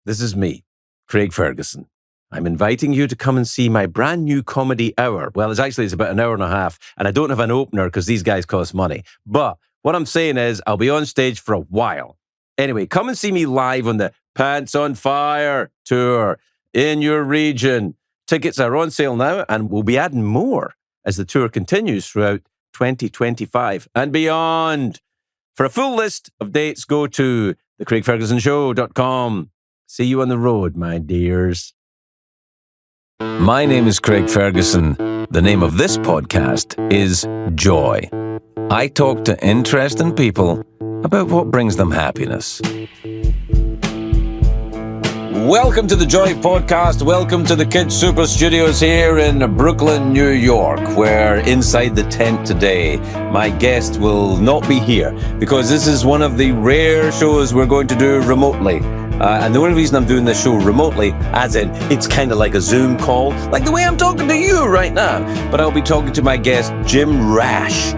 this is me, Craig Ferguson. I'm inviting you to come and see my brand new comedy hour. Well, it's about an hour and a half, and I don't have an opener because these guys cost money. But what I'm saying is I'll be on stage for a while. Anyway, come and see me live on the Pants on Fire tour in your region. Tickets are on sale now, and we'll be adding more as the tour continues throughout 2025 and beyond. For a full list of dates, go to thecraigfergusonshow.com. See you on the road, my dears. My name is Craig Ferguson. The name of this podcast is Joy. I talk to interesting people about what brings them happiness. Welcome to the Joy Podcast. Welcome to the Kids Super Studios here in Brooklyn, New York, where inside the tent today, my guest will not be here because this is one of the rare shows we're going to do remotely. And the only reason I'm doing this show remotely, as in it's kind of like a Zoom call, like the way I'm talking to you right now. But I'll be talking to my guest, Jim Rash.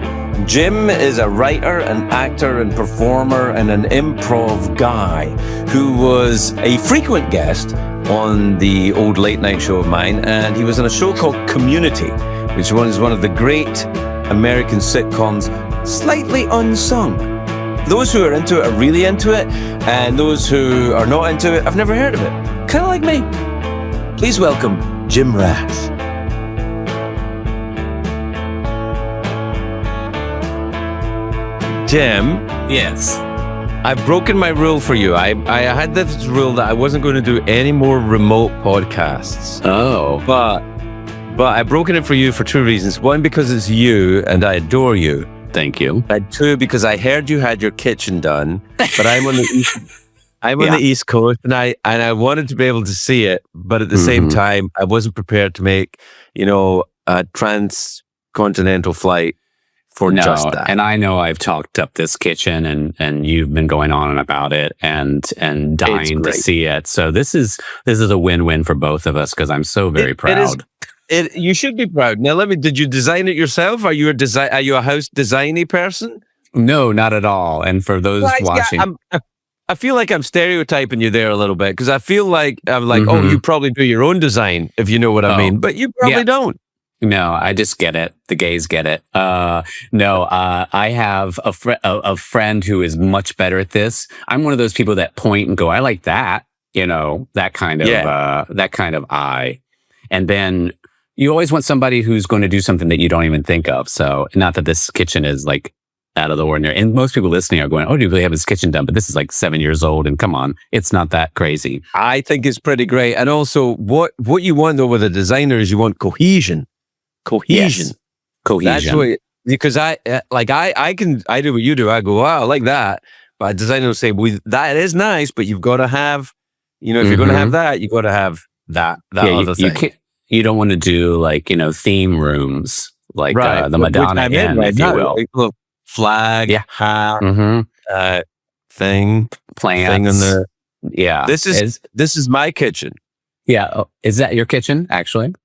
Jim is a writer, an actor, and performer, and an improv guy who was a frequent guest on the old late night show of mine. And he was on a show called Community, which was one of the great American sitcoms, slightly unsung. Those who are into it are really into it, and those who are not into it, I've never heard of it. Kind of like me. Please welcome Jim Rash. Jim. Yes. I've broken my rule for you. I had this rule that I wasn't going to do any more remote podcasts. Oh. But I've broken it for you for two reasons. One, because it's you and I adore you. Thank you. And two, because I heard you had your kitchen done, but I'm on the East, the East Coast, and I wanted to be able to see it, but at the same time, I wasn't prepared to make, a transcontinental flight for just that. And I know I've talked up this kitchen, and you've been going on about it and dying to see it. So this is a win-win for both of us because I'm so very proud. You should be proud. Now, did you design it yourself? Are you a house designy person? No, not at all. And for those watching, I feel like I'm stereotyping you there a little bit because I feel like I'm like, oh, you probably do your own design, if you know what I mean, but you probably don't. No, I just get it. The gays get it. I have a friend who is much better at this. I'm one of those people that point and go, I like that, that kind of eye. And then you always want somebody who's going to do something that you don't even think of. So not that this kitchen is like out of the ordinary. And most people listening are going, oh, do you really have this kitchen done? But this is like 7 years old. And come on, it's not that crazy. I think it's pretty great. And also what you want though with a designer is you want cohesion. Yes. Cohesion. That's what, because I do what you do. I go, wow, I like that. But a designer will say, well, that is nice, but you've got to have, if you're going to have that, you've got to have that other thing. You don't want to do like, theme rooms, like the Madonna Inn, if you will. Like flag, hat, thing, plants. Thing in there. Yeah. This is my kitchen. Yeah. Oh, is that your kitchen, actually?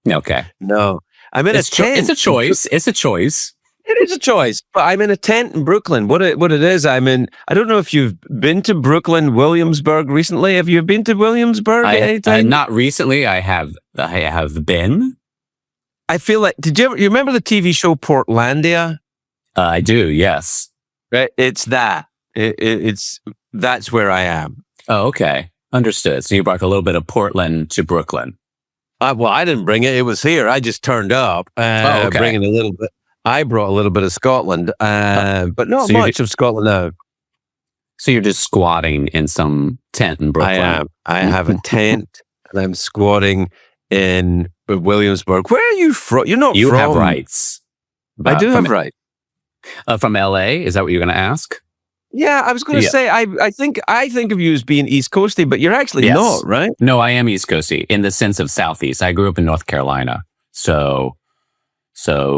Okay. No. I'm in a tent. It's a choice. It's a choice. It is a choice, but I'm in a tent in Brooklyn. What it is, I don't know if you've been to Brooklyn, Williamsburg recently. Have you been to Williamsburg anytime? Not recently. I have been. I feel like, you remember the TV show Portlandia? I do, yes. Right? It's that. That's where I am. Oh, okay. Understood. So you brought a little bit of Portland to Brooklyn. Well, I didn't bring it. It was here. I just turned up, bringing a little bit. I brought a little bit of Scotland, but not much of Scotland now. So you're just squatting in some tent in Brooklyn? I am. I have a tent, and I'm squatting in Williamsburg. Where are you from? You're not You from... have rights. I do have rights. From LA? Is that what you're going to ask? Yeah, I was going to say, I think of you as being East Coasty, but you're actually not, right? No, I am East Coasty in the sense of Southeast. I grew up in North Carolina. So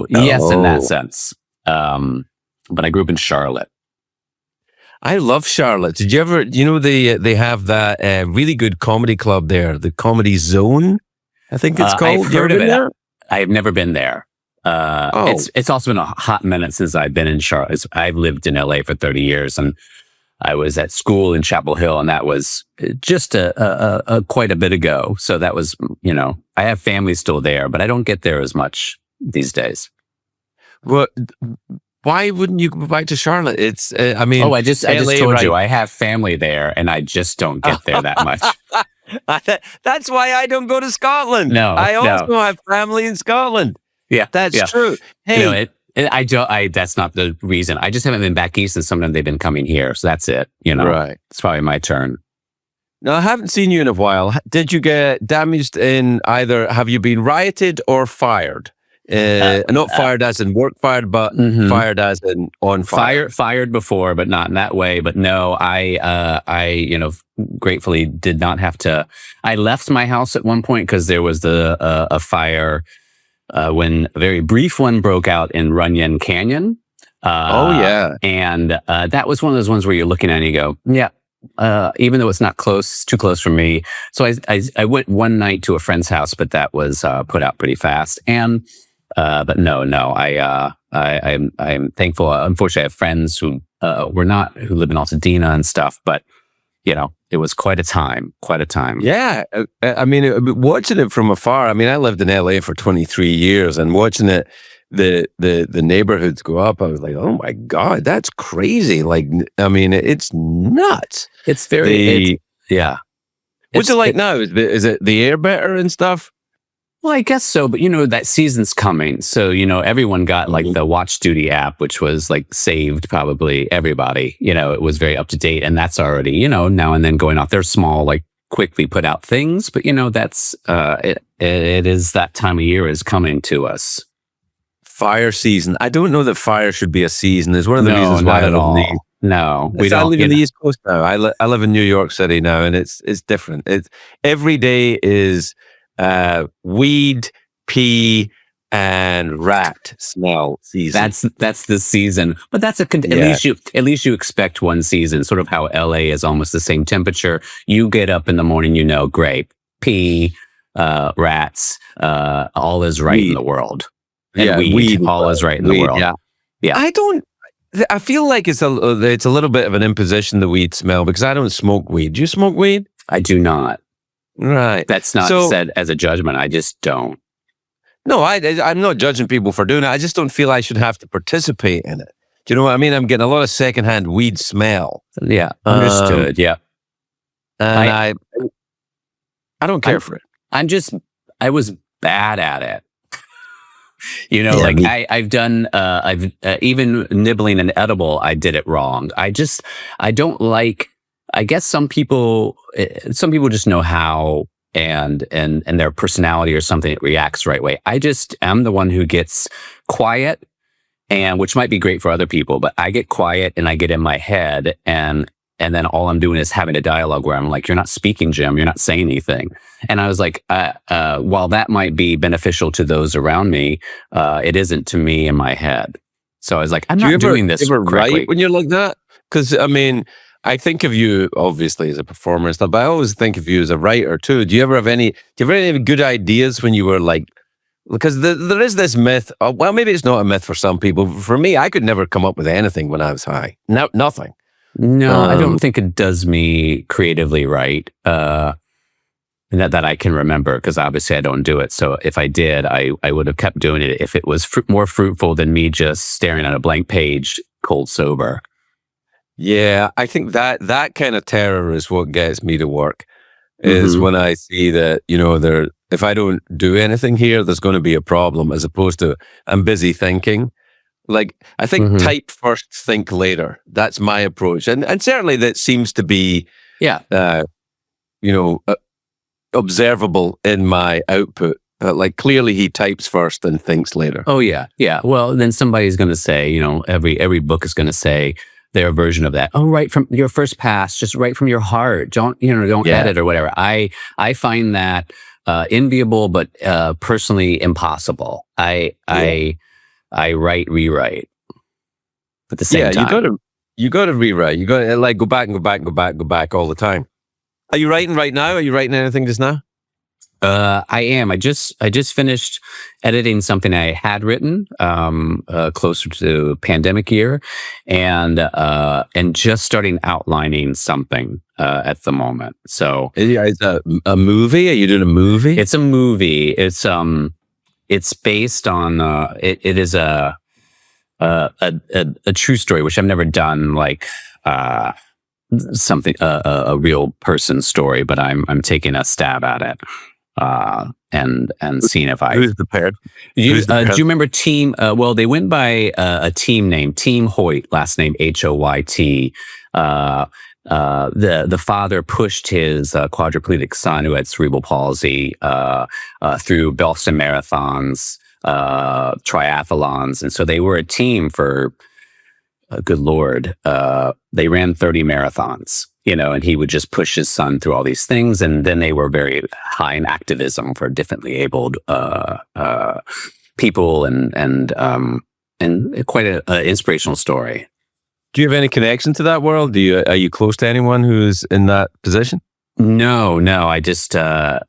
yes, in that sense. But I grew up in Charlotte. I love Charlotte. Did you ever, they have that really good comedy club there, the Comedy Zone, I think it's called. I've heard of it. I've never been there. It's also been a hot minute since I've been in Charlotte. I've lived in LA for 30 years, and I was at school in Chapel Hill, and that was just a quite a bit ago. So that was, I have family still there, but I don't get there as much these days. Well, why wouldn't you go back to Charlotte? It's, I just told right? you I have family there, and I just don't get there that much. That's why I don't go to Scotland. No, I also have family in Scotland. Yeah, that's true. Hey, I don't. That's not the reason. I just haven't been back east, and some of them they've been coming here, so that's it. Right? It's probably my turn. No, I haven't seen you in a while. Did you get damaged in either? Have you been rioted or fired? Not fired as in work fired, but fired as in on fire. Fired before, but not in that way. But no, I gratefully did not have to. I left my house at one point because there was a fire when a very brief one broke out in Runyon Canyon. And that was one of those ones where you're looking at it and you go, yeah. Even though it's not too close for me. So I went one night to a friend's house, but that was put out pretty fast. And but no, I'm thankful. Unfortunately, I have friends who who live in Altadena and stuff. But it was quite a time. Yeah, I mean, watching it from afar. I mean, I lived in LA for 23 years, and watching it, the neighborhoods go up, I was like, oh my God, that's crazy. Like, I mean, it's nuts. It's very, yeah. What's it like now? Is it the air better and stuff? Well, I guess so, but that season's coming. So, everyone got like the Watch Duty app, which was like saved probably everybody. It was very up to date, and that's already, now and then going off. They're small, like quickly put out things, but that's it is that time of year is coming to us. Fire season. I don't know that fire should be a season. It's one of the reasons why I don't leave. No, we don't. I live in the East Coast now. I live in New York City now, and it's different. It's every day is weed, pee, and rat smell season. That's the season, but that's at least you expect one season. Sort of how LA is almost the same temperature. You get up in the morning, great, pee, rats, all is right in the world. And weed, all is right in the world. Yeah. I feel like it's a little bit of an imposition, the weed smell, because I don't smoke weed. Do you smoke weed? I do not. Right. That's not said as a judgment. I just don't. No, I'm not judging people for doing it. I just don't feel I should have to participate in it. Do you know what I mean? I'm getting a lot of secondhand weed smell. Yeah, understood. Yeah. And I don't care for it. I was bad at it. I've done, even nibbling an edible, I did it wrong. I don't like, I guess some people just know how and their personality or something, it reacts the right way. I just am the one who gets quiet, and which might be great for other people, but I get quiet and I get in my head, and then all I'm doing is having a dialogue where I'm like, you're not speaking, Jim. You're not saying anything. And I was like, while that might be beneficial to those around me, it isn't to me in my head. So I was like, I'm not doing this correctly. Right when you're like that? Because, I mean, I think of you, obviously, as a performer and stuff, but I always think of you as a writer, too. Do you ever have any good ideas when you were like, because there is this myth, well, maybe it's not a myth for some people. For me, I could never come up with anything when I was high. Nothing. No, I don't think it does me creatively right. That I can remember, because obviously I don't do it. So if I did, I would have kept doing it if it was more fruitful than me just staring at a blank page, cold sober. Yeah, I think that kind of terror is what gets me to work. Is when I see that if I don't do anything here, there's going to be a problem, as opposed to I'm busy thinking. Like, I think type first, think later. That's my approach. And certainly that seems to be, observable in my output. Like, clearly he types first and thinks later. Oh, yeah. Yeah. Well, then somebody's going to say, every book is going to say their version of that. Oh, write from your first pass, just write from your heart. Don't edit or whatever. I find that enviable, but personally impossible. I write, rewrite at the same time. You got to rewrite. You got to like go back all the time. Are you writing right now? Are you writing anything just now? I am. I just finished editing something I had written closer to pandemic year, and just starting outlining something at the moment. So Yeah, is that a movie? Are you doing a movie? it's a movie. It's based on it is a true story, which I've never done, like something a real person story, but I'm taking a stab at it. And seeing if I Who's the parent? you Who's the do parent? you remember Team? Well, they went by a team name, Team Hoyt, last name Hoyt. The father pushed his quadriplegic son, who had cerebral palsy, through Boston marathons, triathlons, and so they were a team for good Lord, they ran 30 marathons, and he would just push his son through all these things. And then they were very high in activism for differently abled people, and quite an inspirational story. Do you have any connection to that world? Are you close to anyone who's in that position? No, I just, I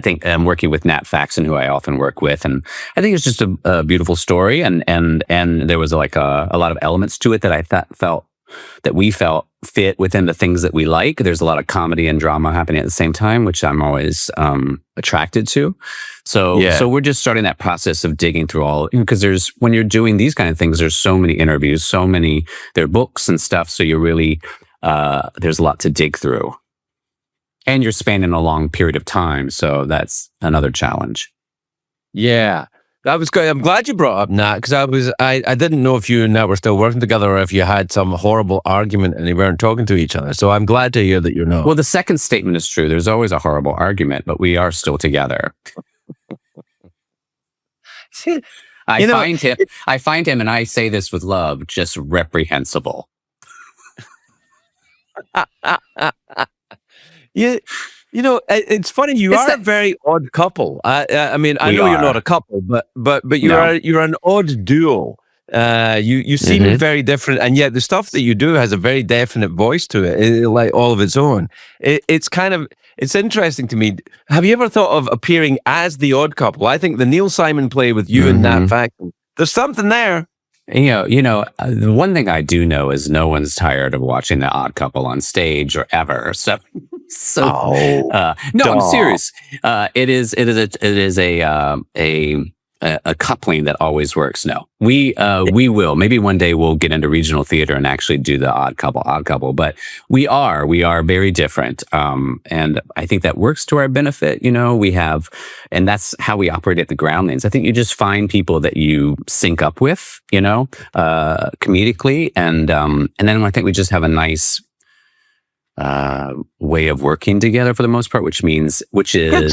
think I'm working with Nat Faxon, who I often work with, and I think it's just a beautiful story, and there was like a lot of elements to it that I we felt fit within the things that we like. There's a lot of comedy and drama happening at the same time, which I'm always attracted to. So we're just starting that process of digging through all, because when you're doing these kind of things, there's so many interviews, there are books and stuff. So you're really there's a lot to dig through. And you're spanning a long period of time, so that's another challenge. Yeah, that was good. I'm glad you brought up Nat, because I didn't know if you and Nat were still working together, or if you had some horrible argument and you weren't talking to each other. So I'm glad to hear that you're not. Well, the second statement is true. There's always a horrible argument, but we are still together. See, I find him, and I say this with love, just reprehensible. It's funny. You are a very odd couple. I mean, I know you're not a couple, but you're an odd duo. You seem very different, and yet the stuff that you do has a very definite voice to it, like all of its own. It's interesting to me. Have you ever thought of appearing as the odd couple? I think the Neil Simon play with you and Nat Faxon, there's something there. The one thing I do know is no one's tired of watching The Odd Couple on stage or ever. I'm serious. It is a coupling that always works. No, we will. Maybe one day we'll get into regional theater and actually do the odd couple, but we are very different. And I think that works to our benefit. And that's how we operate at the Groundlings. I think you just find people that you sync up with, comedically. And then I think we just have a nice way of working together for the most part, which is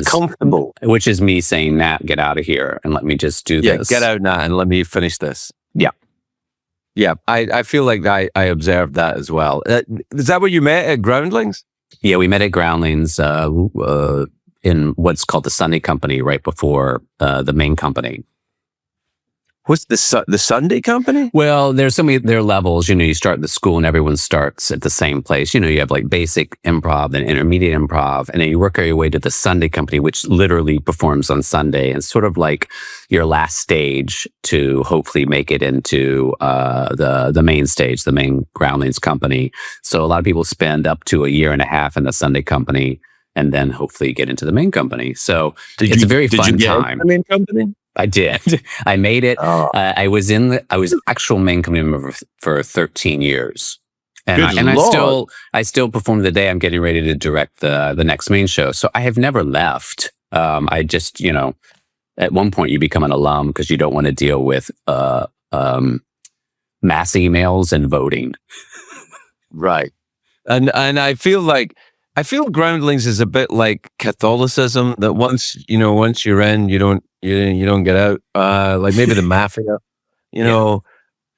comfortable. Which is me saying, Nat, get out of here and let me just do this. Get out, Nat, and let me finish this. Yeah. I feel like I observed that as well. Is that where you met at Groundlings? Yeah, we met at Groundlings in what's called the Sunday Company, right before the main company. What's the Sunday Company? Well, there are levels. You start in the school and everyone starts at the same place. You have like basic improv, then intermediate improv, and then you work your way to the Sunday Company, which literally performs on Sunday, and sort of like your last stage to hopefully make it into the main stage, the main Groundlings Company. So a lot of people spend up to a year and a half in the Sunday Company, and then hopefully get into the main company. So it's a very fun time. The main company? I did. I made it. Oh. I was actual main company member for 13 years. And I still perform the day I'm getting ready to direct the next main show. So I have never left. I just, at one point you become an alum because you don't want to deal with mass emails and voting. Right. And I feel Groundlings is a bit like Catholicism, that once you're in, you don't get out. Like maybe the mafia,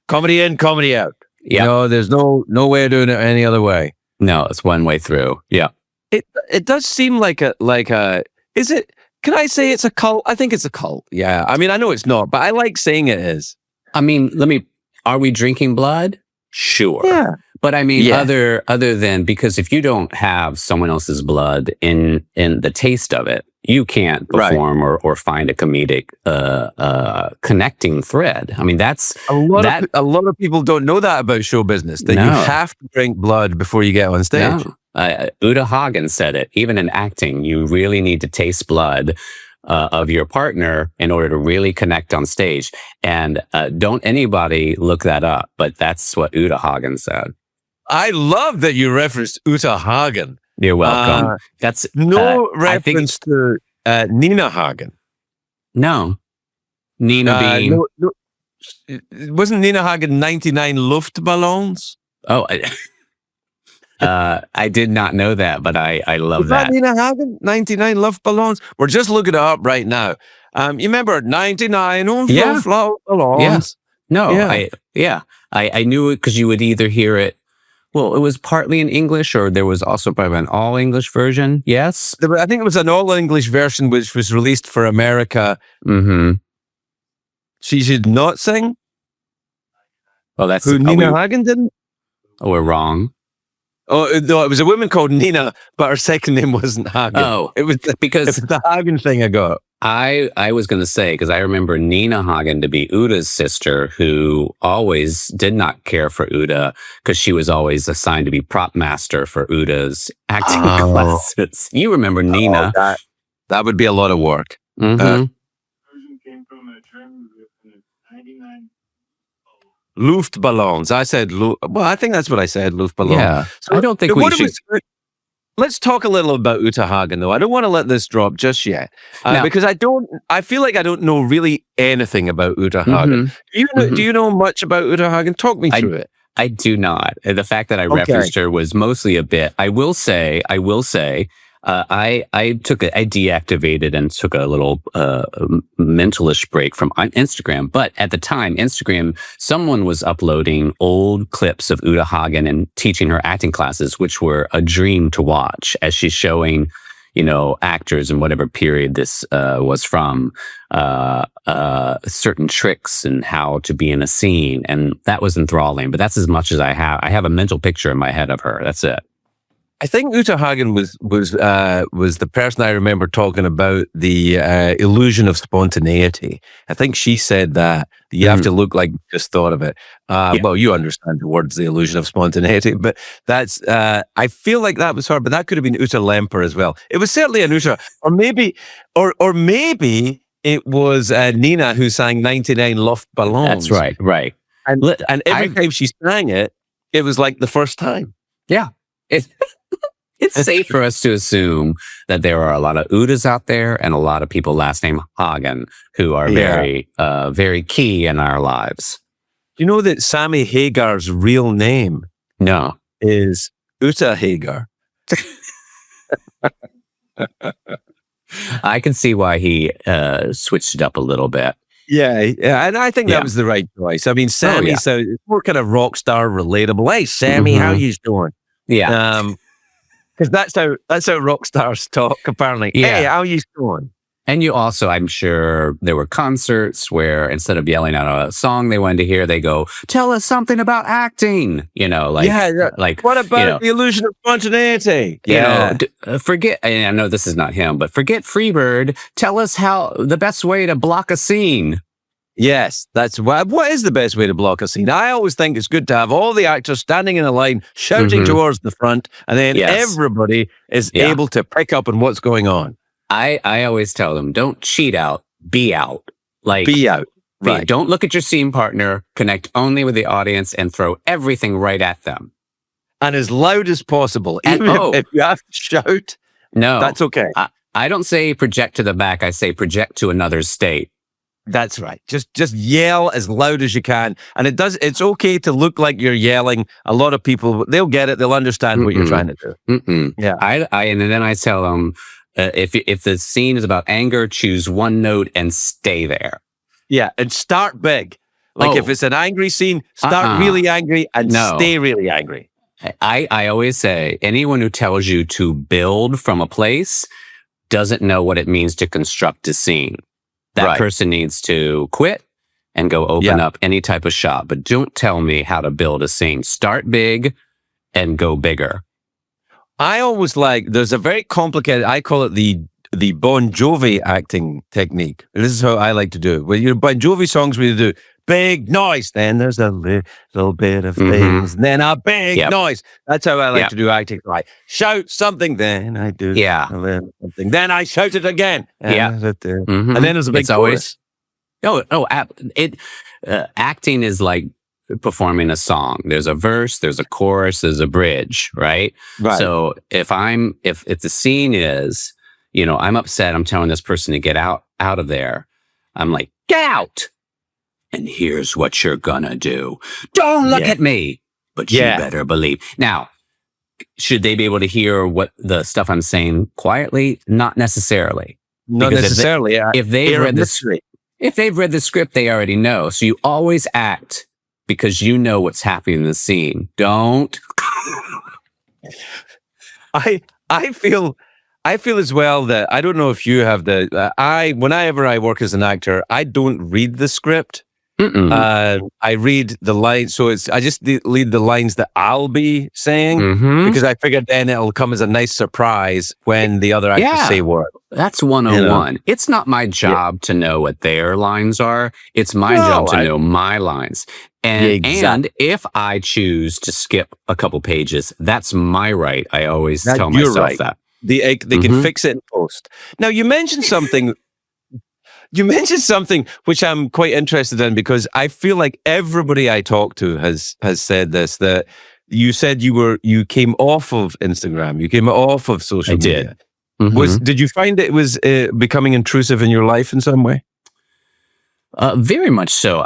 comedy in, comedy out. Yeah. There's no way of doing it any other way. No, it's one way through. Yeah. It does seem like is it, can I say it's a cult? I think it's a cult. Yeah. I mean, I know it's not, but I like saying it is. I mean, are we drinking blood? Sure. Yeah. But I mean, Yeah. other than, because if you don't have someone else's blood in the taste of it, you can't Right. perform or find a comedic connecting thread. I mean, that's A lot that. of people don't know that about show business, that you No, have to drink blood before you get on stage. no. Uta Hagen said it. Even in acting, you really need to taste blood of your partner in order to really connect on stage. And don't anybody look that up, but that's what Uta Hagen said. I love that you referenced Uta Hagen. You're welcome. That's No I think reference to Nina Hagen. no. Nina being No, wasn't Nina Hagen 99 Luftballons? oh. I did not know that, but I love Was that that. Nina Hagen? 99 Luftballons? We're just looking it up right now. You remember 99 Yeah. Luftballons? No, Yeah. I knew it because you would either hear it. Well, it was partly in English, or there was also probably an all English version. Yes. I think it was an all English version which was released for America. Mm-hmm. She should not sing. Well, that's Who Nina Hagen didn't? we're wrong. Oh no, it was a woman called Nina, but her second name wasn't Hagen. Oh, it was because the Hagen thing I got. I was going to say, because I remember Nina Hagen to be Uda's sister, who always did not care for Uda because she was always assigned to be prop master for Uda's acting classes. You remember Nina? That would be a lot of work. Mm-hmm. Luftballons. I said, well, I think that's what I said, Luftballons. Yeah. So, I don't think we should. Let's talk a little about Uta Hagen, though. I don't want to let this drop just yet because I feel like I don't know really anything about Uta Hagen. Do you know much about Uta Hagen? Talk me through it. I do not. The fact that I referenced her was mostly a bit. I will say, I deactivated and took a little mentalish break from Instagram. But at the time, Instagram, someone was uploading old clips of Uta Hagen and teaching her acting classes, which were a dream to watch as she's showing, actors in whatever period this was from, certain tricks and how to be in a scene. And that was enthralling, but that's as much as I have. I have a mental picture in my head of her. That's it. I think Uta Hagen was the person I remember talking about the illusion of spontaneity. I think she said that you have to look like you just thought of it. Well, you understand the words, the illusion of spontaneity, but that's I feel like that was her, but that could have been Uta Lemper as well. It was certainly an Uta, or maybe it was Nina who sang 99 Luftballons. That's right. And every time she sang it, it was like the first time. Yeah. It's safe for us to assume that there are a lot of Udas out there and a lot of people last name Hagen who are very, very key in our lives. Do you know that Sammy Hagar's real name is Uta Hagar? I can see why he switched it up a little bit. Yeah, and I think that was the right choice. I mean, Sammy, so it's more kind of rock star relatable. Hey, Sammy, how you doing? Yeah. Because that's how rock stars talk, apparently. Yeah. Hey, how you doing? And you also, I'm sure there were concerts where instead of yelling out a song they wanted to hear, they go, tell us something about acting, like, what about the illusion of spontaneity? Forget, and I know this is not him, but forget Freebird. Tell us how the best way to block a scene. Yes, that's what is the best way to block a scene. I always think it's good to have all the actors standing in a line, shouting towards the front, and then everybody is able to pick up on what's going on. I always tell them, don't cheat out, be out. Be out. Right. Don't look at your scene partner, connect only with the audience and throw everything right at them. And as loud as possible. Even if you have to shout, that's okay. I don't say project to the back, I say project to another state. That's right. Just yell as loud as you can. And it's okay to look like you're yelling. A lot of people, they'll get it. They'll understand what you're trying to do. Yeah. And then I tell them, if the scene is about anger, choose one note and stay there. Yeah. And start big. If it's an angry scene, start really angry and stay really angry. I always say, anyone who tells you to build from a place doesn't know what it means to construct a scene. That person needs to quit and go open up any type of shop. But don't tell me how to build a scene. Start big, and go bigger. I always there's a very complicated, I call it the Bon Jovi acting technique. This is how I like to do it. When Bon Jovi songs where you do big noise, then there's a little bit of things, then a big noise. That's how I like to do acting. Right. Shout something, then I do a little something. Then I shout it again. And then there's a big chorus. Acting is like performing a song. There's a verse, there's a chorus, there's a bridge, right? So if the scene is, I'm upset, I'm telling this person to get out of there, I'm like, get out! And here's what you're gonna do. Don't look at me, but you better believe. Now, should they be able to hear what the stuff I'm saying quietly? Not necessarily. Not necessarily. If they've read the script, they already know. So you always act because you know what's happening in the scene. Don't. I feel as well that I don't know if you have whenever I work as an actor, I don't read the script. I read the lines, so I just read the lines that I'll be saying because I figured then it'll come as a nice surprise when the other actors say words. That's 101. It's not my job to know what their lines are. It's my job to know my lines. And if I choose to skip a couple pages, that's my right. I always tell myself that. They can fix it in post. Now, you mentioned something which I'm quite interested in because I feel like everybody I talk to has said this, that you said you came off of Instagram, you came off of social media. Did you find it was becoming intrusive in your life in some way? Very much so.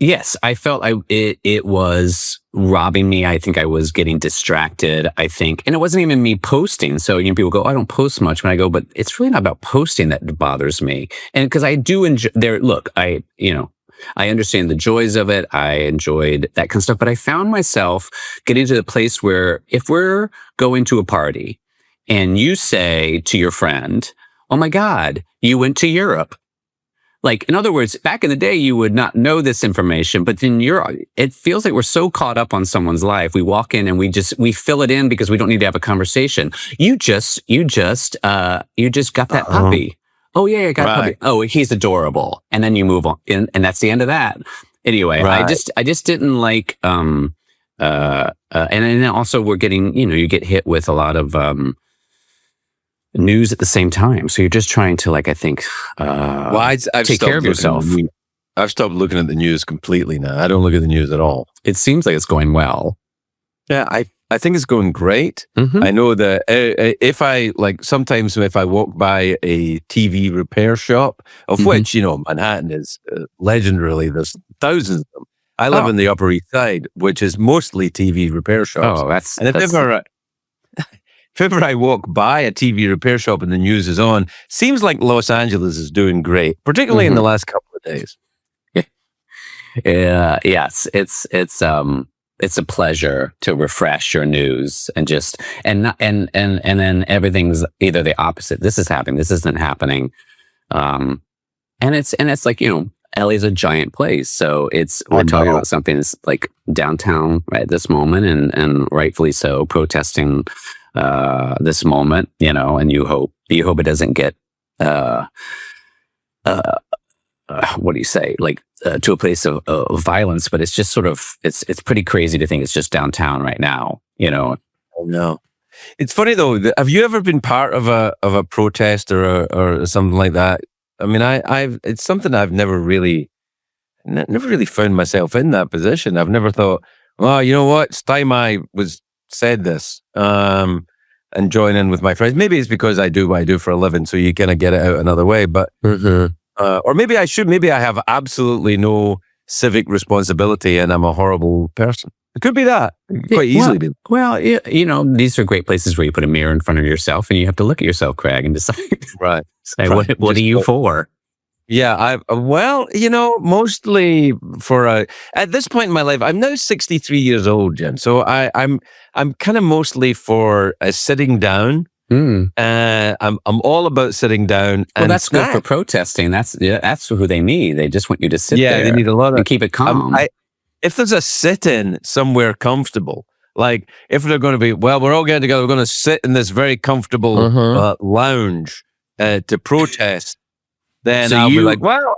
Yes, I felt it was robbing me. I think I was getting distracted, and it wasn't even me posting. So, people go, I don't post much. When I go, but it's really not about posting that bothers me. And because I do enjoy I understand the joys of it. I enjoyed that kind of stuff, but I found myself getting to the place where if we're going to a party and you say to your friend, oh my God, you went to Europe. Like, in other words, back in the day, you would not know this information, but then it feels like we're so caught up on someone's life. We walk in and we fill it in because we don't need to have a conversation. You just got that puppy. Oh yeah, I got a puppy. Oh, he's adorable. And then you move on. And that's the end of that. Anyway, I just didn't like, and then also we're getting, you get hit with a lot of, news at the same time, so you're just trying to I've take care of yourself. I've stopped looking at the news completely now. I don't look at the news at all. It seems like it's going well. Yeah, I think it's going great. I know that sometimes if I walk by a TV repair shop, of which Manhattan is legendarily, there's thousands of them. I live in the Upper East Side, which is mostly TV repair shops. If ever I walk by a TV repair shop and the news is on, seems like Los Angeles is doing great, particularly in the last couple of days. Yes, it's a pleasure to refresh your news and then everything's either the opposite. This is happening. This isn't happening. And it's like, LA's a giant place, so we're talking about something that's like downtown right at this moment, and rightfully so, protesting this moment, and you hope it doesn't get what do you say, to a place of violence, but it's just sort of it's pretty crazy to think it's just downtown right now. I know. It's funny though. Have you ever been part of a protest or something like that? I mean, it's something I've never really found myself in that position. I've never thought, well, you know what, it's time I said this, and join in with my friends. Maybe it's because I do what I do for a living, so you kind of get it out another way. But or maybe I should. Maybe I have absolutely no civic responsibility, and I'm a horrible person. It could be that. Quite easily be. Well, these are great places where you put a mirror in front of yourself, and you have to look at yourself, Craig, and decide. Right. What are you for? Yeah, mostly for at this point in my life, I'm now 63 years old, Jim. So I'm kind of mostly for sitting down. I'm all about sitting down. Well, that's good for protesting. That's who they need. They just want you to sit there. They need a lot of and keep it calm. if there's a sit-in somewhere comfortable, like if they're going to be, well, we're all getting together, we're going to sit in this very comfortable lounge to protest, then So I'll be like, well,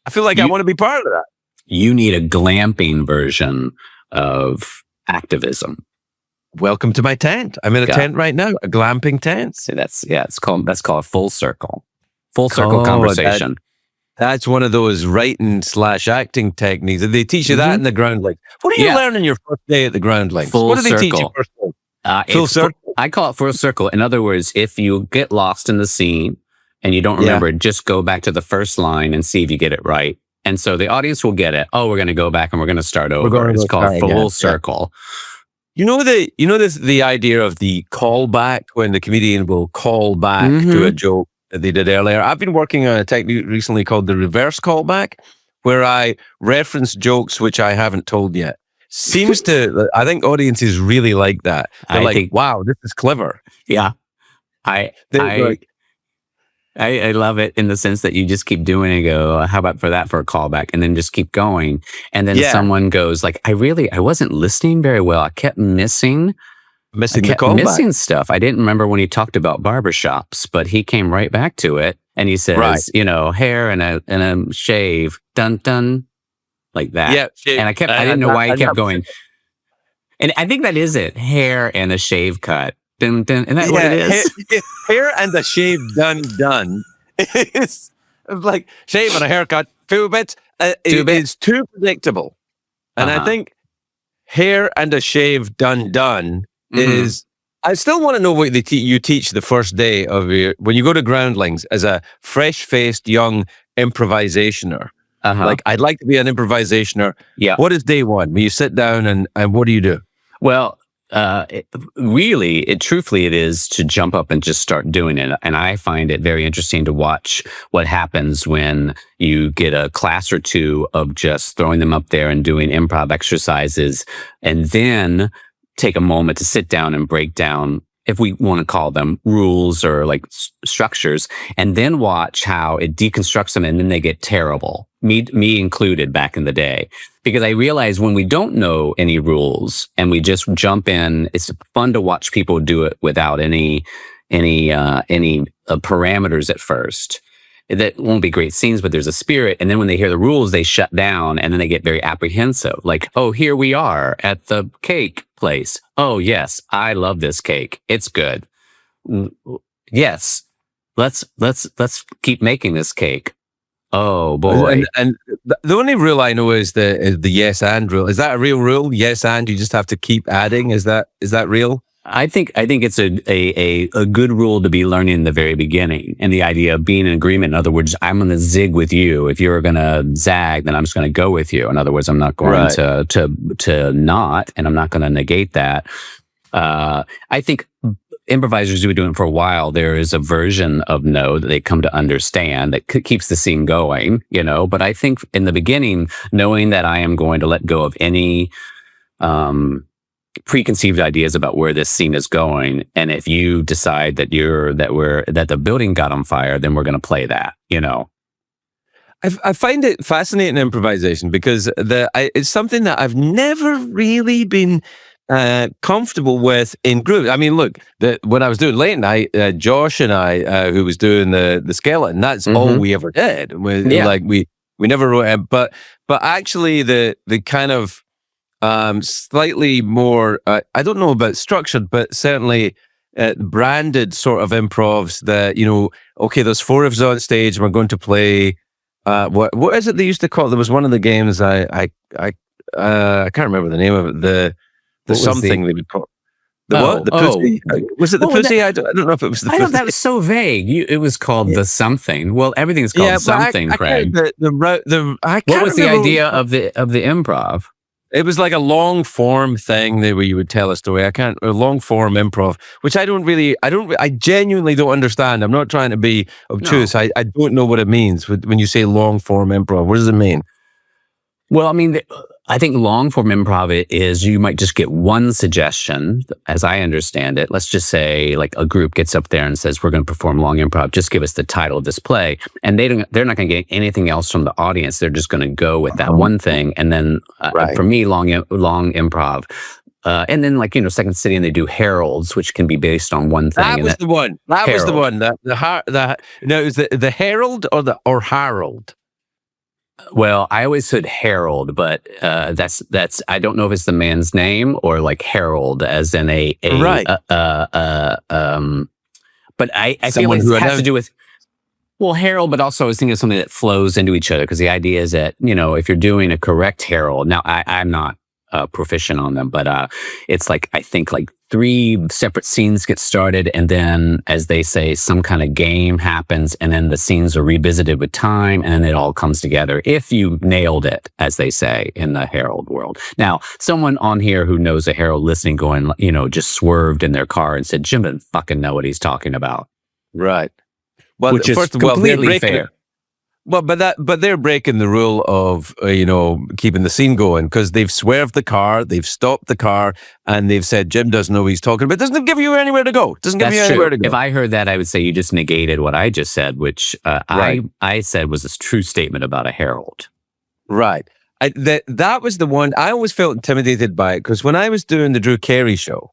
I feel like I want to be part of that. You need a glamping version of activism. Welcome to my tent. I'm in a tent right now, a glamping tent. See, that's called full circle conversation. That's one of those writing/acting techniques. They teach you that in the Groundlings. What do you learn in your first day at the Groundlings? What do they teach you first day? Full circle? I call it full circle. In other words, if you get lost in the scene and you don't remember it, just go back to the first line and see if you get it right. And so the audience will get it. Oh, we're going to go back and we're going to start over. It's called full circle. You know the idea of the callback, when the comedian will call back to a joke that they did earlier. I've been working on a technique recently called the reverse callback, where I reference jokes which I haven't told yet. Seems to, I think audiences really like that. They're wow, this is clever. Yeah. I love it in the sense that you just keep doing it and go, how about for a callback? And then just keep going. And then someone goes like, I wasn't listening very well. I kept missing the callback. Missing stuff. I didn't remember when he talked about barbershops, but he came right back to it. And he says, hair and a shave, dun, dun, like that. Yeah, shave. And I didn't know why he kept going. And I think that is it. Hair and a shave cut. Dun, dun. Isn't that what it is? Hair and a shave done. It's like shave and a haircut, few bits. It's too predictable. And I think hair and a shave done is... I still want to know what you teach the first day of when you go to Groundlings as a fresh-faced young improvisationer. Like, I'd like to be an improvisationer. Yeah. What is day one? When you sit down and what do you do? Well... truthfully, it is to jump up and just start doing it. And I find it very interesting to watch what happens when you get a class or two of just throwing them up there and doing improv exercises, and then take a moment to sit down and break down, if we want to call them rules or like structures, and then watch how it deconstructs them and then they get terrible. Me included back in the day. Because I realize when we don't know any rules and we just jump in, it's fun to watch people do it without any parameters at first. That won't be great scenes, but there's a spirit. And then when they hear the rules, they shut down and then they get very apprehensive. Like, oh, here we are at the cake place. Oh, yes, I love this cake. It's good. Yes, let's keep making this cake. Oh boy! And the only rule I know is the yes and rule. Is that a real rule? Yes and you just have to keep adding. Is that real? I think it's a good rule to be learning in the very beginning, and the idea of being in agreement. In other words, I'm going to zig with you. If you're going to zag, then I'm just going to go with you. In other words, I'm not going to not, and I'm not going to negate that. I think improvisers who have been doing it for a while, there is a version of no that they come to understand that keeps the scene going, But I think in the beginning, knowing that I am going to let go of any preconceived ideas about where this scene is going, and if you decide that the building got on fire, then we're going to play that, I find it fascinating, improvisation, because it's something that I've never really been comfortable with in groups. I mean, look, when I was doing late night, Josh and I, who was doing the skeleton, that's all we ever did. Like we never wrote it, but actually the kind of slightly more, I don't know about structured, but certainly branded sort of improvs that, okay, there's four of us on stage, we're going to play, what is it they used to call it? There was one of the games, I can't remember the name of it, the something they would call what? The pussy? Was it the pussy? I don't know if it was the pussy. I know, that was so vague. It was called the something. Well, everything's called something, Craig. What was the idea of the improv? It was like a long form thing where you would tell a story. A long form improv, which I genuinely don't understand. I'm not trying to be obtuse. No. I don't know what it means when you say long form improv. What does it mean? Well, I mean, I think long form improv is you might just get one suggestion, as I understand it. Let's just say like a group gets up there and says, we're going to perform long improv. Just give us the title of this play. And they're not going to get anything else from the audience. They're just going to go with that one thing. And then for me, long improv. And then Second City, and they do heralds, which can be based on one thing. That was the one. That was the one. No, it was the herald or Harold. Well, I always said Harold, but that's I don't know if it's the man's name or like Harold as in a right. But I feel like it has to do with Harold, but also I was thinking of something that flows into each other, because the idea is that if you're doing a correct herald. Now I'm not proficient on them, but it's like I think like 3 separate scenes get started, and then, as they say, some kind of game happens, and then the scenes are revisited with time, and then it all comes together. If you nailed it, as they say in the herald world. Now, someone on here who knows a herald listening, going, just swerved in their car and said, Jim doesn't fucking know what he's talking about. Right. Well, which is completely fair. Well, but they're breaking the rule of keeping the scene going, because they've swerved the car, they've stopped the car, and they've said Jim doesn't know what he's talking about. Doesn't give you anywhere to go. Anywhere to go. If I heard that, I would say you just negated what I just said, which I said was a true statement about a herald. Right. That was the one I always felt intimidated by it, because when I was doing the Drew Carey show,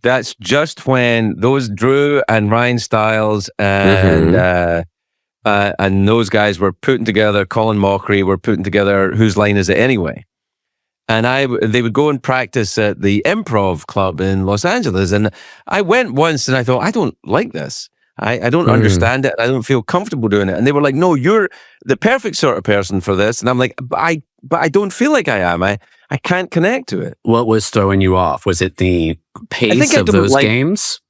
that's just when those Drew and Ryan Stiles and those guys were putting together, Colin Mockery were putting together Whose Line Is It Anyway? And they would go and practice at the Improv Club in Los Angeles. And I went once and I thought, I don't like this. I don't understand it. I don't feel comfortable doing it. And they were like, no, you're the perfect sort of person for this. And I'm like, but I don't feel like I am. I can't connect to it. What was throwing you off? Was it the pace of those games?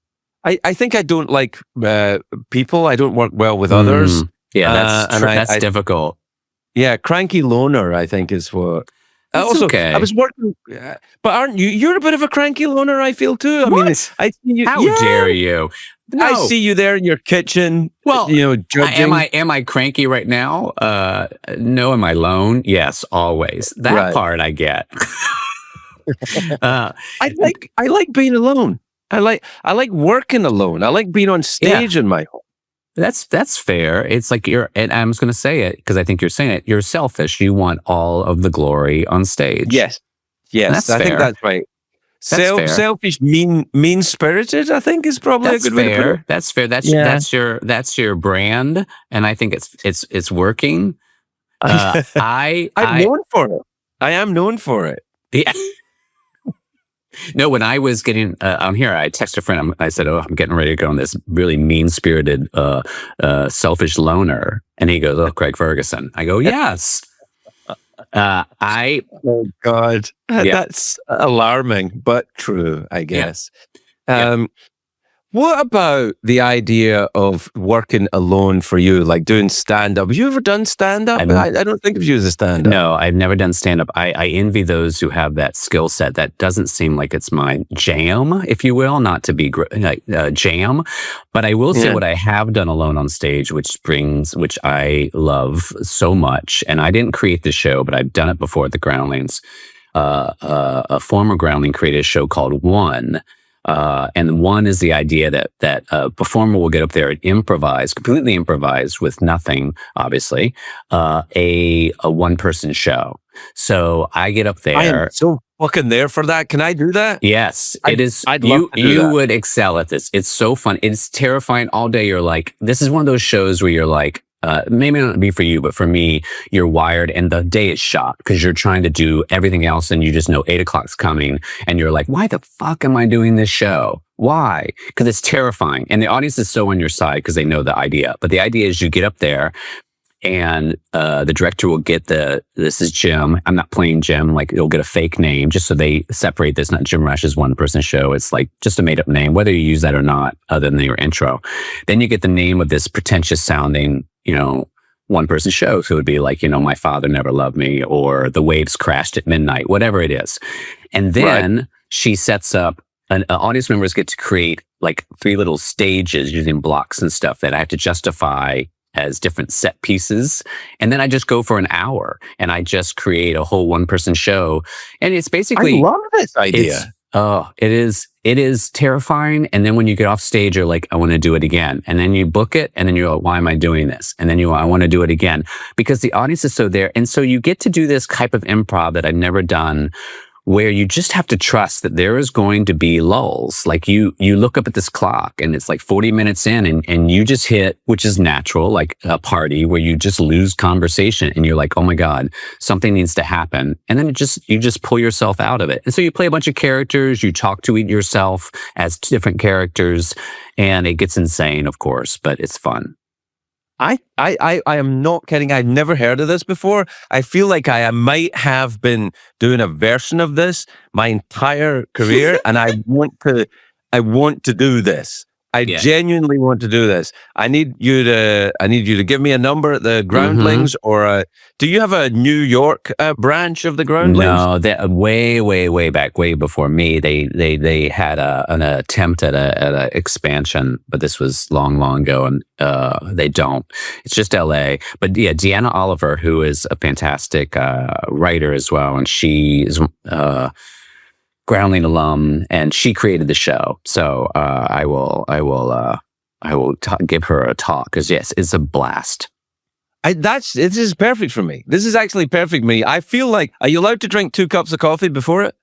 I think I don't like people. I don't work well with others. Yeah, that's difficult. Yeah, cranky loner, I think, is what. Also, okay. I was working, but aren't you? You're a bit of a cranky loner, I feel too. I mean, I see you. How dare you? No. I see you there in your kitchen. Well, judging. Am I cranky right now? No. Am I alone? Yes, always. That part I get. I like being alone. I like working alone. I like being on stage in my home. That's fair. It's like and I'm just going to say it because I think you're saying it. You're selfish. You want all of the glory on stage. Yes. I think that's right. Selfish, mean-spirited, I think, is probably a good way to put it. That's fair. That's your brand, and I think it's working. I'm known for it. I am known for it. Yeah. No, when I was getting on here, I texted a friend. I said, "Oh, I'm getting ready to go on this really mean-spirited, selfish loner," and he goes, "Oh, Craig Ferguson." I go, "Yes." Oh God, that's alarming, but true, I guess. What about the idea of working alone for you, like doing stand-up? Have you ever done stand-up? I don't think of you as a stand-up. No, I've never done stand-up. I envy those who have that skill set. That doesn't seem like it's my jam, if you will, not to be jam. But I will say what I have done alone on stage, which I love so much. And I didn't create the show, but I've done it before at the Groundlings. A former Groundling created a show called One. And one is the idea that a performer will get up there and completely improvise with nothing, obviously, a one-person show. So I get up there. I am so fucking there for that. Can I do that? Yes, it is. I'd love to do you that. would excel at this. It's so fun. It's terrifying all day. You're like, this is one of those shows where you're like, maybe not be for you, but for me, you're wired and the day is shot because you're trying to do everything else and you just know 8 o'clock's coming and you're like, why the fuck am I doing this show? Why? Because it's terrifying. And the audience is so on your side because they know the idea. But the idea is you get up there and the director will get this is Jim. I'm not playing Jim. Like you'll get a fake name just so they separate this. Not Jim Rash's one-person show. It's like just a made-up name, whether you use that or not, other than your intro. Then you get the name of this pretentious sounding, one-person show. So it would be like, My Father Never Loved Me or The Waves Crashed at Midnight, whatever it is. And then she sets up, audience members get to create like 3 little stages using blocks and stuff that I have to justify as different set pieces. And then I just go for an hour and I just create a whole one-person show. And it's I basically, love this it's, idea. it is terrifying. And then when you get off stage, you're like, I want to do it again. And then you book it and then you're like, why am I doing this? And then I want to do it again because the audience is so there. And so you get to do this type of improv that I've never done, where you just have to trust that there is going to be lulls. Like you look up at this clock and it's like 40 minutes in and you just hit, which is natural, like a party where you just lose conversation and you're like, oh my God, something needs to happen. And then you just pull yourself out of it. And so you play a bunch of characters, you talk to yourself as different characters, and it gets insane, of course, but it's fun. I am not kidding. I've never heard of this before. I feel like I might have been doing a version of this my entire career, and I want to do this. I genuinely want to do this. I need you to give me a number at the Groundlings, or do you have a New York branch of the Groundlings? No, way back, way before me. They had an attempt at a expansion, but this was long ago, and they don't. It's just L.A. But yeah, Deanna Oliver, who is a fantastic writer as well, and she is Groundling alum, and she created the show. So I will give her a talk because yes, it's a blast. This is perfect for me. This is actually perfect for me. I feel like, are you allowed to drink 2 cups of coffee before it?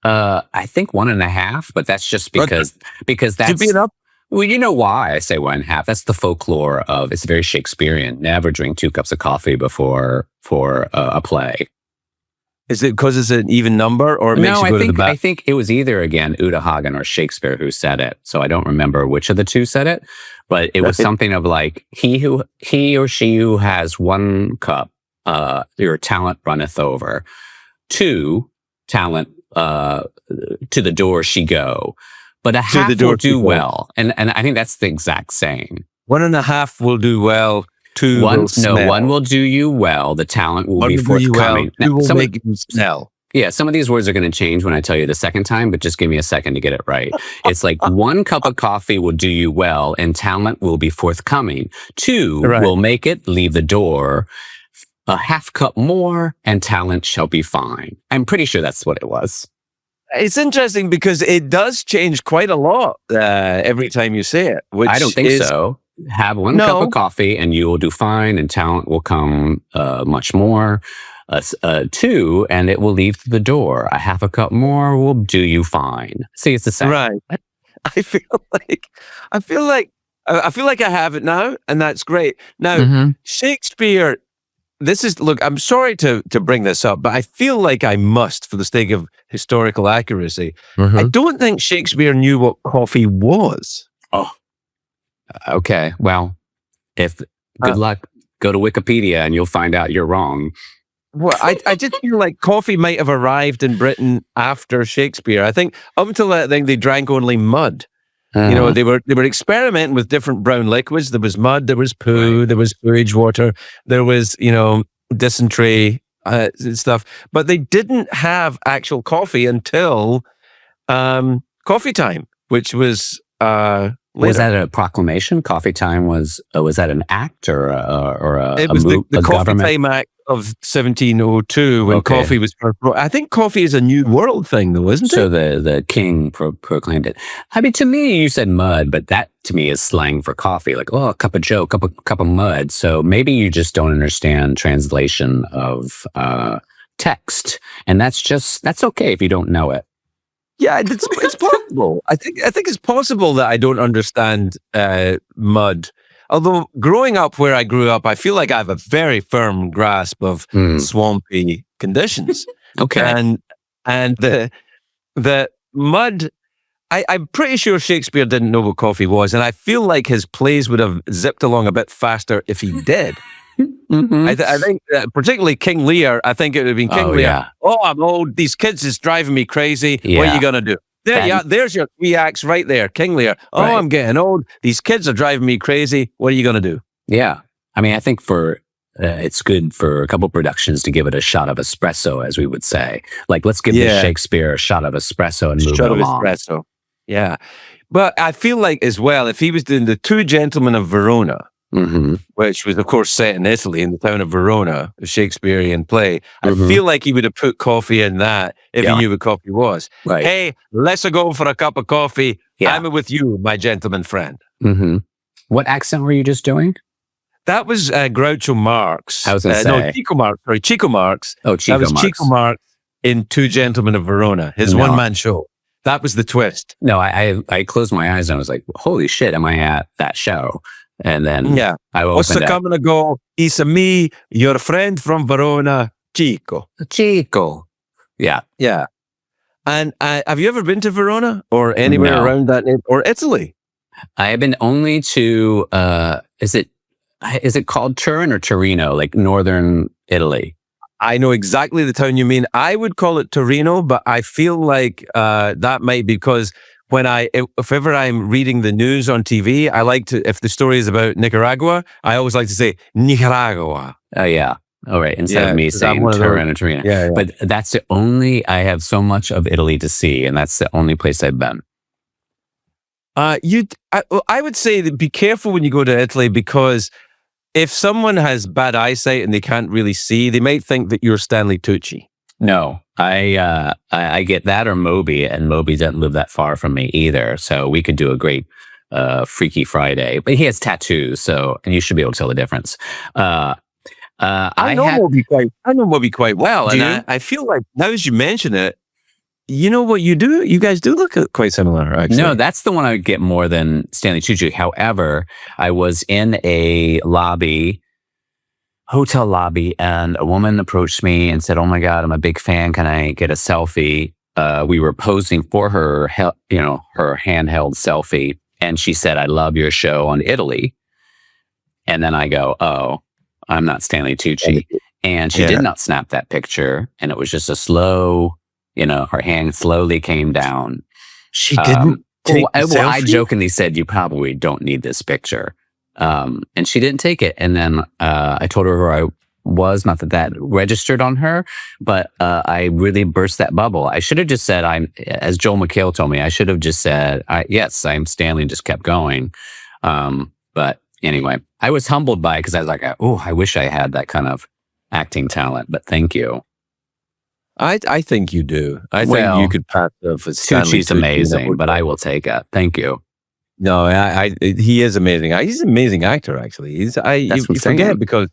I think 1.5, but that's just because that's should be enough. Well, you know why I say 1.5. That's the folklore of, it's very Shakespearean. Never drink 2 cups of coffee before for a play. Is it because it's an even number, or it makes you go to the back? I think it was either, again, Uta Hagen or Shakespeare who said it. So I don't remember which of the two said it, but it was something of like, he or she who has 1 cup, your talent runneth over. 2, talent, to the door she go. But a half will do well. And I think that's the exact saying. 1.5 will do well. 2 will smell. 1 will do you well. The talent will be forthcoming. Well. 2 will make you smell. Yeah, some of these words are going to change when I tell you the second time, but just give me a second to get it right. It's like 1 cup of coffee will do you well, and talent will be forthcoming. 2 will make it leave the door. A half cup more, and talent shall be fine. I'm pretty sure that's what it was. It's interesting because it does change quite a lot every time you say it. Which I don't think so. Have 1 cup of coffee and you will do fine, and talent will come much more. 2, and it will leave the door. A half a cup more will do you fine. See, it's the same. Right. I feel like I have it now, and that's great. Now, Shakespeare, look, I'm sorry to bring this up, but I feel like I must, for the sake of historical accuracy. I don't think Shakespeare knew what coffee was. Oh. Okay, well, good luck, go to Wikipedia and you'll find out you're wrong. Well, I just feel like coffee might have arrived in Britain after Shakespeare. I think up until that thing, they drank only mud. You know, they were experimenting with different brown liquids. There was mud, there was poo, there was sewage water, there was, dysentery stuff. But they didn't have actual coffee until coffee time, which was later. Was that a proclamation? Coffee time was that an act or it was the Coffee government? Time Act of 1702 when coffee was. I think coffee is a New World thing, though, isn't it? So the king proclaimed it. I mean, to me, you said mud, but that to me is slang for coffee. Like, oh, a cup of Joe, cup of mud. So maybe you just don't understand translation of text, and that's okay if you don't know it. Yeah, it's possible. I think it's possible that I don't understand mud. Although growing up where I grew up, I feel like I have a very firm grasp of swampy conditions. Okay, and the mud. I'm pretty sure Shakespeare didn't know what coffee was, and I feel like his plays would have zipped along a bit faster if he did. I think particularly King Lear, I think it would have been King Lear. Yeah. Oh, I'm old. These kids is driving me crazy. Yeah. What are you going to do? There's your 3 acts right there. King Lear. Oh, right. I'm getting old. These kids are driving me crazy. What are you going to do? Yeah. I mean, I think it's good for a couple productions to give it a shot of espresso, as we would say. Like, let's give this Shakespeare a shot of espresso and move it along. Espresso. Yeah. But I feel like as well, if he was doing the 2 Gentlemen of Verona, Mm-hmm. which was, of course, set in Italy, in the town of Verona, a Shakespearean play. I Mm-hmm. feel like he would have put coffee in that if he Yeah. knew what coffee was. Right. Hey, let's go for a cup of coffee. Yeah. I'm with you, my gentleman friend. Mm-hmm. What accent were you just doing? That was Groucho Marx. I was going to No, say. Chico Marx. Sorry, Chico Marx. Oh, Chico That was Marx. Chico Marx in Two Gentlemen of Verona, his No. one-man show. That was the twist. No, I closed my eyes and I was like, holy shit, am I at that show? And then Yeah. I What's opened the it. coming and go? It's me, your friend from Verona, Chico. Chico. Yeah. Yeah. And have you ever been to Verona or anywhere No. around that name, or Italy? I have been only to, is it called Turin or Torino, like northern Italy? I know exactly the town you mean. I would call it Torino, but I feel like that might be because if ever I'm reading the news on TV, I like to, if the story is about Nicaragua, I always like to say Nicaragua. Oh, yeah. All right. Instead of me 'cause I'm saying one of those- Turin or Torino. Yeah, yeah. But that's the only, I have so much of Italy to see, and that's the only place I've been. I would say that be careful when you go to Italy, because if someone has bad eyesight and they can't really see, they might think that you're Stanley Tucci. No, I get that or Moby, and Moby doesn't live that far from me either. So we could do a great Freaky Friday. But he has tattoos, and you should be able to tell the difference. I know Moby quite well, Do and you? I feel like now as you mention it, you know what you do? You guys do look quite similar, actually. No, that's the one I would get more than Stanley Tucci. However, I was in a hotel lobby, and a woman approached me and said, "Oh my God, I'm a big fan. Can I get a selfie?" We were posing for her handheld selfie, and she said, "I love your show on Italy." And then I go, "Oh, I'm not Stanley Tucci," and she did not snap that picture, and it was just a slow. Her hand slowly came down. She didn't take the selfie? I jokingly said, "You probably don't need this picture." And she didn't take it. And then I told her who I was, not that registered on her, but I really burst that bubble. I should have just said, as Joel McHale told me, I should have just said, yes, I'm Stanley, and just kept going. But anyway, I was humbled by it because I was like, oh, I wish I had that kind of acting talent, but thank you. I think you do. I think you could pass off as Stanley Tucci's Tucci. amazing, but I will take it. Thank you. No, he is amazing. He's an amazing actor, actually. You forget because,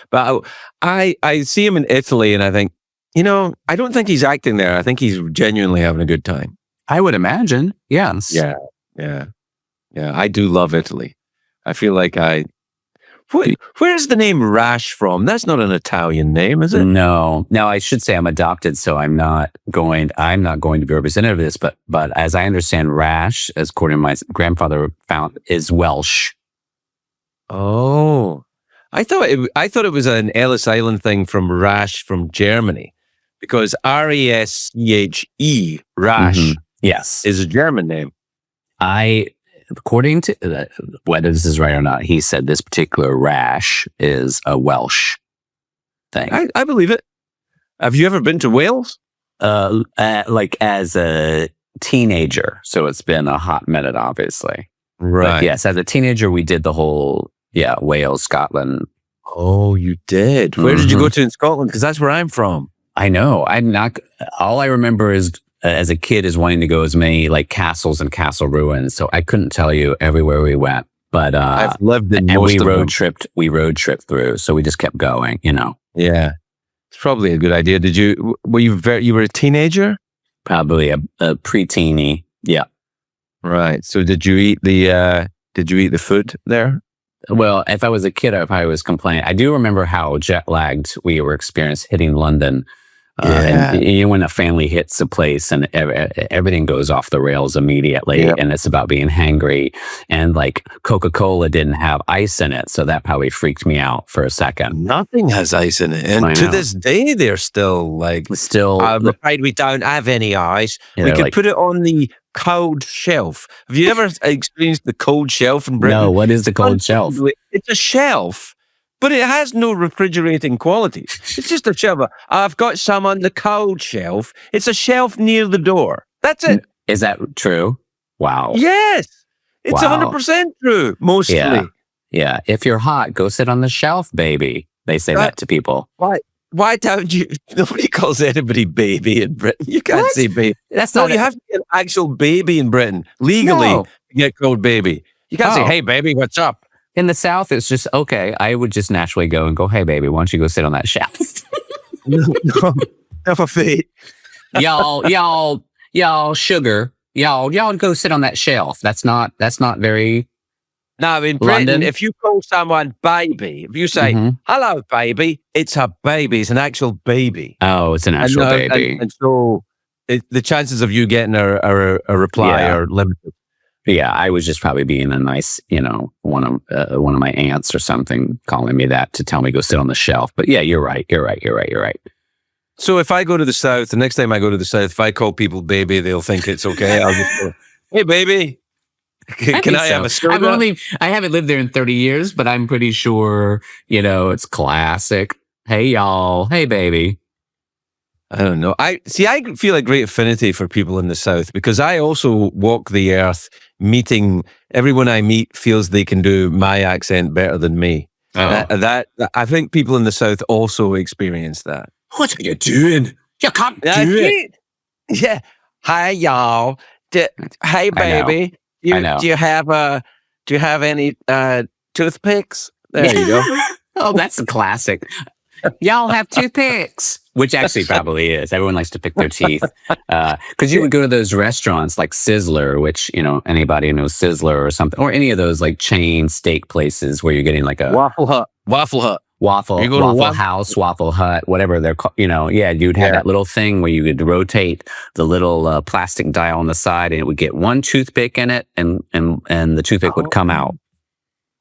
but I see him in Italy, and I think, I don't think he's acting there. I think he's genuinely having a good time. I would imagine. Yes. Yeah. I do love Italy. I feel like where's the name Rash from? That's not an Italian name, is it? No. Now I should say I'm adopted, so I'm not going to be representative of this, but as I understand, Rash, as according to my grandfather found, is Welsh. Oh, I thought it was an Ellis Island thing from Rash from Germany, because Rasche, Rash, yes, is a German name. According to whether this is right or not, he said this particular Rash is a Welsh thing. I believe it. Have you ever been to Wales? Like as a teenager. So it's been a hot minute, obviously. Right. But yes, as a teenager, we did the whole, Wales, Scotland. Oh, you did? Where did you go to in Scotland? Because that's where I'm from. I know. All I remember is, as a kid, is wanting to go as many like castles and castle ruins. So I couldn't tell you everywhere we went, but I've lived in and most we of road them. tripped. We road tripped through, so we just kept going. Yeah, it's probably a good idea. Were you were a teenager? Probably a preteeny. Yeah. Right. So did you eat the food there? Well, if I was a kid, I probably was complaining. I do remember how jet lagged we were experienced hitting London. And when a family hits a place and everything goes off the rails immediately, and it's about being hangry, and like Coca-Cola didn't have ice in it, so that probably freaked me out for a second. Nothing has ice in it, and to this day they're still like, I'm afraid we don't have any ice. We could put it on the cold shelf. Have you ever experienced the cold shelf in Britain? No, what is the cold shelf? It's a shelf, but it has no refrigerating qualities. It's just a shelf. I've got some on the cold shelf. It's a shelf near the door. That's it. Is that true? Wow. Yes. It's 100% true, mostly. Yeah. If you're hot, go sit on the shelf, baby. They say that to people. Why don't you? Nobody calls anybody baby in Britain. You can't What? say baby. That's No, not you have to be an actual baby in Britain legally No. to get called baby. You can't say, Oh. "Hey, baby, what's up?" In the South, it's just okay. I would just naturally go and go, "Hey, baby, why don't you go sit on that shelf?" No, have a fate. y'all, sugar, y'all go sit on that shelf. That's not very Now, in Britain, London. if you call someone baby, if you say, Mhm. "Hello, baby," it's a baby. It's an actual baby. Oh, it's an actual baby. And so the chances of you getting a reply Yeah. are limited. Yeah, I was just probably being a nice, one of my aunts or something calling me that to tell me go sit on the shelf. But yeah, you're right. So if I go to the South, the next time I go to the South, if I call people baby, they'll think it's okay. I'll just go, "Hey, baby, can I have a soda?" I haven't lived there in 30 years, but I'm pretty sure, it's classic. Hey, y'all. Hey, baby. I don't know. I feel a great affinity for people in the South because I also walk the earth meeting everyone I meet feels they can do my accent better than me. Oh. I think people in the South also experience that. What are you doing? You can't do it. Yeah. Hi, y'all. Hey, baby. I know. Do you have any toothpicks? There you go. Oh, that's a classic. Y'all have toothpicks, which actually probably is. Everyone likes to pick their teeth. Because you would go to those restaurants like Sizzler, which, anybody who knows Sizzler or something, or any of those like chain steak places where you're getting like a Waffle Hut. Waffle House, Waffle Hut, whatever they're called. You'd have that little thing where you could rotate the little plastic dial on the side and it would get one toothpick in it and the toothpick would come out.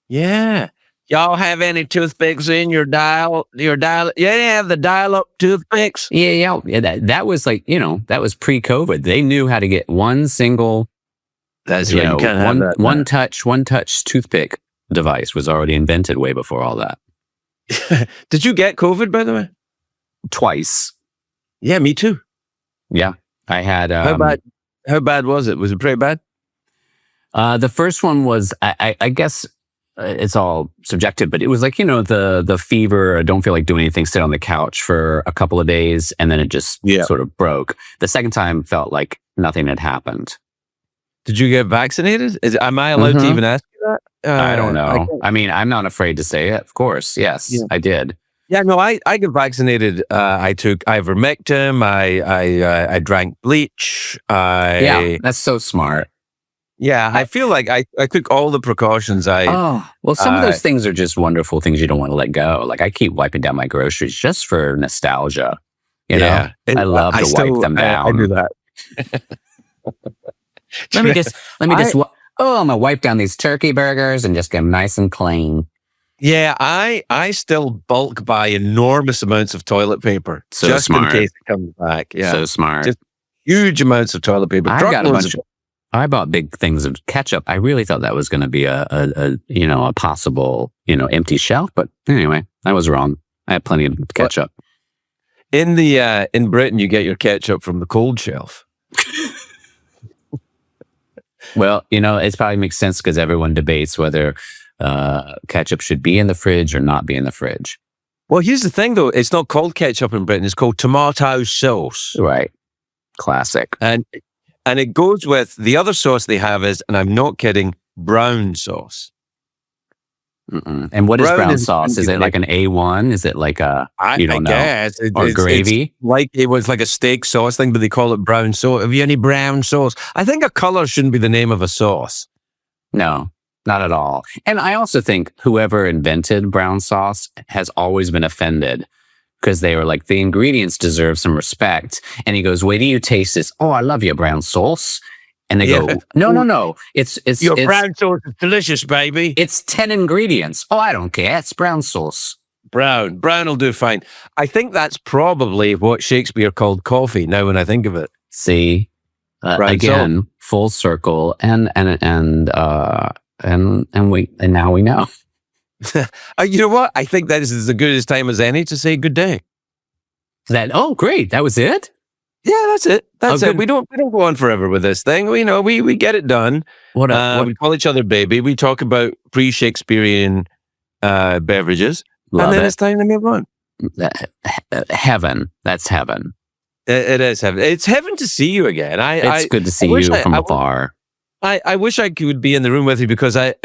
Yeah. Y'all have any toothpicks in your dial? You have the dial-up toothpicks? Yeah. That was like, that was pre-COVID. They knew how to get one single, That's right. You can't have that. one touch toothpick device was already invented way before all that. Did you get COVID, by the way? Twice. Yeah, me too. Yeah. I had... How bad was it? Was it pretty bad? The first one was, I guess... it's all subjective, but it was like, the fever, don't feel like doing anything, sit on the couch for a couple of days, and then it just sort of broke. The second time felt like nothing had happened. Did you get vaccinated? Am I allowed to even ask you that? I don't know. I mean, I'm not afraid to say it. Of course. Yes, I did. Yeah, no, I got vaccinated. I took ivermectin. I drank bleach. Yeah, that's so smart. Yeah, I feel like I took all the precautions. Some of those things are just wonderful things you don't want to let go. Like I keep wiping down my groceries just for nostalgia. I love to wipe them down. I do that. let me just. I'm gonna wipe down these turkey burgers and just get them nice and clean. Yeah, I still bulk buy enormous amounts of toilet paper So just smart. in case it comes back. Yeah, So smart. Just huge amounts of toilet paper. I bought big things of ketchup. I really thought that was going to be a possible, empty shelf. But anyway, I was wrong. I had plenty of ketchup. In Britain, you get your ketchup from the cold shelf. Well, it probably makes sense because everyone debates whether ketchup should be in the fridge or not be in the fridge. Well, here's the thing, though. It's not called ketchup in Britain. It's called tomato sauce. Right. Classic. And it goes with the other sauce they have is, and I'm not kidding, brown sauce. Mm-mm. And what is brown sauce? Is it like an A1? Is it like a, you don't know? Guess. Or gravy? It was like a steak sauce thing, but they call it brown sauce. Have you any brown sauce? I think a color shouldn't be the name of a sauce. No, not at all. And I also think whoever invented brown sauce has always been offended because they were like, the ingredients deserve some respect. And he goes, wait till you taste this. Oh, I love your brown sauce. And they go, no. It's brown sauce is delicious, baby. It's 10 ingredients. Oh, I don't care. It's brown sauce. Brown will do fine. I think that's probably what Shakespeare called coffee. Now, when I think of it, see, again, sauce. Full circle, and now we know. You know what? I think that is as good as time as any to say good day. Oh, great. That was it? Yeah, that's it. That's Oh, it. good. We don't go on forever with this thing. We get it done. What We call each other baby. We talk about pre-Shakespearean beverages, and love then it. it's time to move on. Heaven. That's heaven. It is heaven. It's heaven to see you again. It's good to see you from afar. I wish I could be in the room with you because it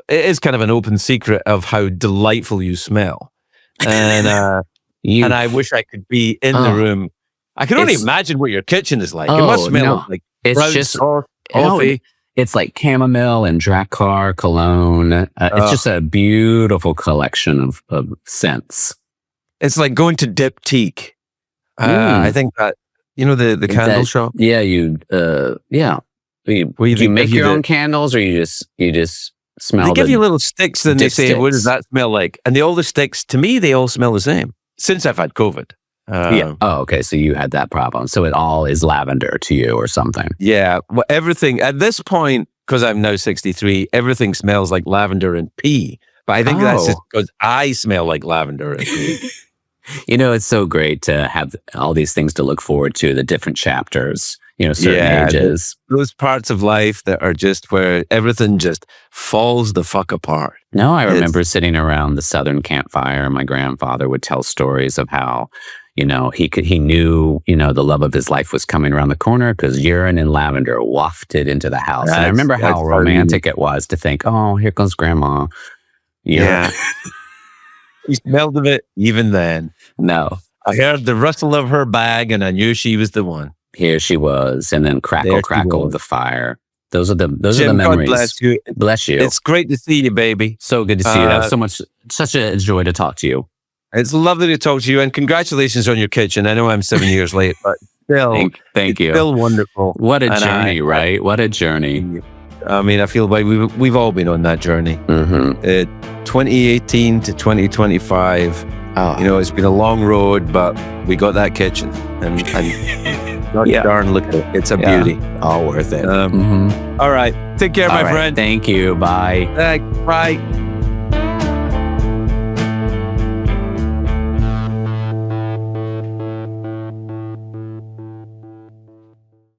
is kind of an open secret of how delightful you smell, and and I wish I could be in the room. I can only imagine what your kitchen is like. It must smell like it's just coffee. It's like chamomile and Drakkar cologne. It's just a beautiful collection of scents. It's like going to Diptyque. I think that the candle shop. Yeah, you make your own candles, or you just smell. They give you little sticks, and they say, "What does that smell like?" And all the sticks, to me, they all smell the same. Since I've had COVID. Yeah. Oh, okay. So you had that problem. So it all is lavender to you, or something. Yeah. Well, everything at this point, because I'm now 63, everything smells like lavender and pee. But I think that's just because I smell like lavender and pee. It's so great to have all these things to look forward to, the different chapters, certain ages. Those parts of life that are just where everything just falls the fuck apart. No, I remember sitting around the Southern campfire, and my grandfather would tell stories of how, he knew, the love of his life was coming around the corner because urine and lavender wafted into the house. And I remember how romantic it was to think, oh, here comes grandma. Yeah. You smelled of it even then. No. I heard the rustle of her bag and I knew she was the one. Here she was. And then crackle of the fire. Those are the memories. God bless you. Bless you. It's great to see you, baby. So good to see you. That was such a joy to talk to you. It's lovely to talk to you, and congratulations on your kitchen. I know I'm 7 years late, but still, thank you. Still wonderful. What a journey, right? What a journey. I mean, I feel like we've all been on that journey. 2018 to 2025. It's been a long road, but we got that kitchen, and darn, look at it. It's a beauty. All worth it. All right. Take care, my friend. Thank you. Bye. Bye.